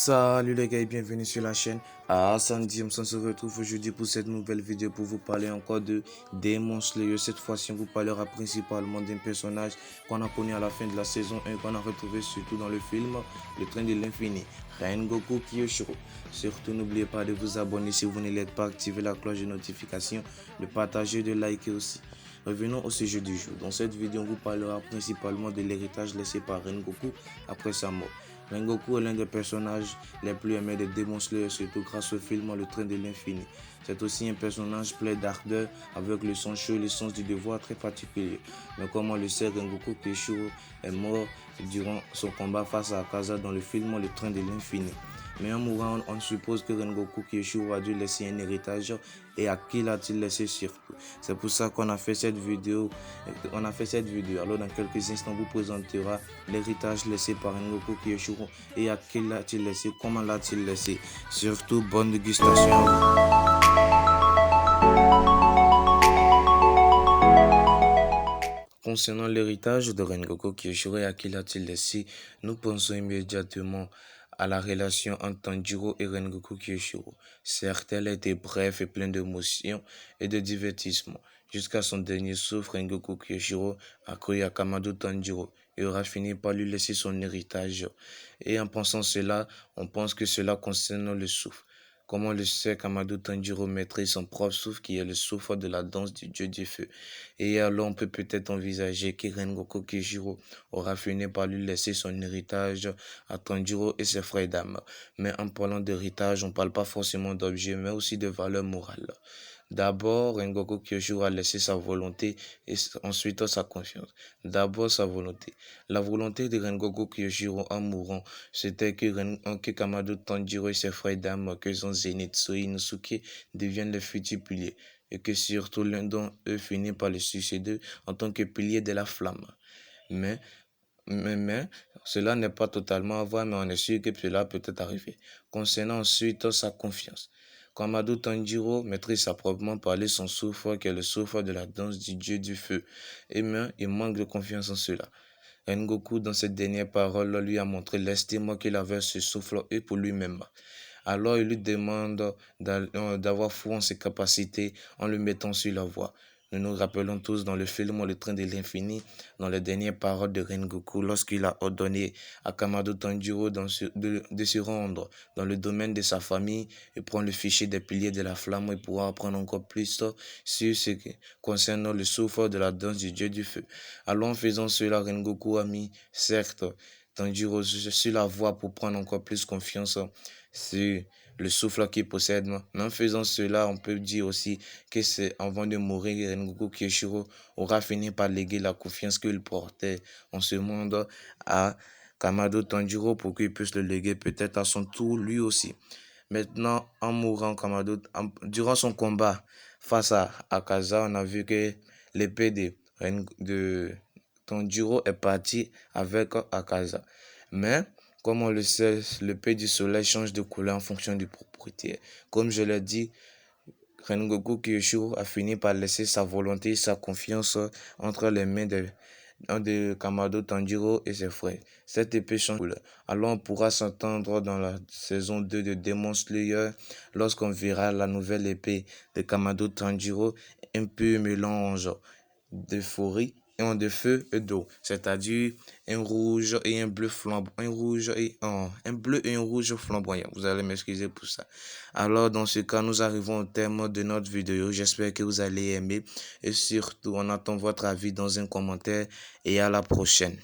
Salut les gars et bienvenue sur la chaîne. Sandy, on se retrouve aujourd'hui pour cette nouvelle vidéo pour vous parler encore de Demon Slayer. Cette fois-ci, on vous parlera principalement d'un personnage qu'on a connu à la fin de la saison 1, qu'on a retrouvé surtout dans le film Le Train de l'Infini, Rengoku Kyoshiro. Surtout, n'oubliez pas de vous abonner si vous ne l'êtes pas, activer la cloche de notification, de partager, de liker aussi. Revenons au sujet du jour. Dans cette vidéo, on vous parlera principalement de l'héritage laissé par Rengoku après sa mort. Rengoku est l'un des personnages les plus aimés de Demon Slayer, surtout grâce au film Le Train de l'Infini. C'est aussi un personnage plein d'ardeur, avec le sang chaud et le sens du devoir très particulier. Mais comme on le sait, Rengoku Kyoshiro est mort durant son combat face à Akaza dans le film Le Train de l'Infini. Mais en mourant, on suppose que Rengoku Kyoshiro a dû laisser un héritage, et à qui l'a-t-il laissé surtout? C'est pour ça qu'on a fait cette vidéo. Alors dans quelques instants, on vous présentera l'héritage laissé par Rengoku Kyoshiro et à qui l'a-t-il laissé, comment l'a-t-il laissé. Surtout, bonne dégustation à vous. Concernant l'héritage de Rengoku Kyoshiro et à qui l'a-t-il laissé, nous pensons immédiatement à la relation entre Tanjiro et Rengoku Kyoshiro. Certes, elle était brève et pleine d'émotions et de divertissement. Jusqu'à son dernier souffle, Rengoku Kyoshiro a cru à Kamado Tanjiro et aura fini par lui laisser son héritage. Et en pensant cela, on pense que cela concerne le souffle. Comme on le sait, Kamado Tanjiro maîtrise son propre souffle qui est le souffle de la danse du dieu du feu. Et alors on peut peut-être envisager que Rengoku Kyoshiro aura fini par lui laisser son héritage à Tanjiro et ses frères d'âme. Mais en parlant d'héritage, on ne parle pas forcément d'objets, mais aussi de valeurs morales. D'abord, Rengoku Kyoshiro a laissé sa volonté et ensuite sa confiance. D'abord, sa volonté. La volonté de Rengoku Kyoshiro en mourant, c'était que Kamado Tanjiro et ses frères d'âme, que son Zenitsu et Inosuke, deviennent les futurs piliers, et que surtout l'un d'entre eux finit par le succéder en tant que pilier de la flamme. Mais cela n'est pas totalement vrai, mais on est sûr que cela peut être arrivé. Concernant ensuite sa confiance. Kamado Tanjiro maîtrise à proprement parler son souffle, qui est le souffle de la danse du dieu du feu. Mais il manque de confiance en cela. Rengoku, dans cette dernière parole, lui a montré l'estime qu'il avait ce souffle et pour lui-même. Alors il lui demande d'avoir foi en ses capacités en lui mettant sur la voie. Nous nous rappelons tous dans le film Le Train de l'Infini, dans les dernières paroles de Rengoku, lorsqu'il a ordonné à Kamado Tanjiro de se rendre dans le domaine de sa famille et prendre le fichier des piliers de la flamme et pouvoir apprendre encore plus sur ce qui concerne le souffle de la danse du dieu du feu. Alors en faisant cela, Rengoku a mis, certes, Tanjiro sur la voie pour prendre encore plus confiance sur le souffle qu'il possède. Mais en faisant cela, on peut dire aussi que c'est avant de mourir, Rengoku Kyoshiro aura fini par léguer la confiance qu'il portait en ce monde à Kamado Tanjiro pour qu'il puisse le léguer peut-être à son tour lui aussi. Maintenant, en mourant, durant son combat face à Akaza, on a vu que l'épée de Tanjiro est partie avec Akaza. Mais comme on le sait, l'épée du soleil change de couleur en fonction du propriétaire. Comme je l'ai dit, Rengoku Kyoshiro a fini par laisser sa volonté et sa confiance entre les mains de Kamado Tanjiro et ses frères. Cette épée change de couleur. Alors on pourra s'entendre dans la saison 2 de Demon Slayer lorsqu'on verra la nouvelle épée de Kamado Tanjiro, un peu mélange d'euphorie et de feu et d'eau, c'est-à-dire un rouge et un bleu flamboyant, un bleu et un rouge flamboyant. Vous allez m'excuser pour ça. Alors dans ce cas, nous arrivons au terme de notre vidéo. J'espère que vous allez aimer et surtout on attend votre avis dans un commentaire et à la prochaine.